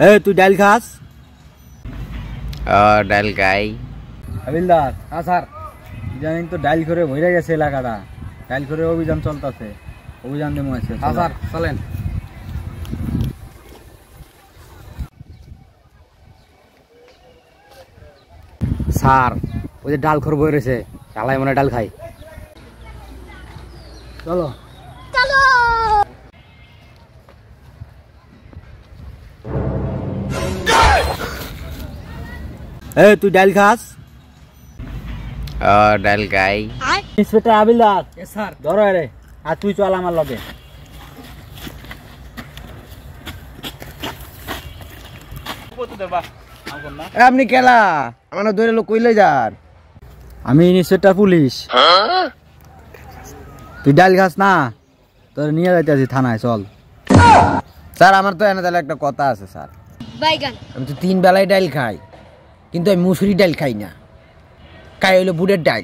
তুই ডাল খাস? ডাল খাই। হাবিলদার। হ্যাঁ স্যার। জানেন তো ডাল করে ভরে গেছে এলাকাটা, ডাল করে অভিযান চলতেছে, অভিযান দেবো আছে। হ্যাঁ স্যার, চলেন। স্যার ওই যে ডাল খর বয়ে রয়েছে, ডালাই মনে ডাল খাই। চলো চলো। তুই ডাল খাস? ডাল খাই। ইন্সপেক্টর হাবিলদার। স্যার। ধরো রে, আর তুই চল আমার লগে। আপনি কেলা আমার ধরে লোক কইলে যার? আমি ইন্সপেক্টর পুলিশ। তুই ডাল খাস না, তোর নিয়ে যাইতে আছি থানায়, চল। স্যার আমার তো এনে তাহলে একটা কথা আছে স্যার। আমি তো 3 বেলায় ডাল খাই, কিন্তু আমি মুসুরি ডাল খাই না, খাই হইলো বুটের ডাল।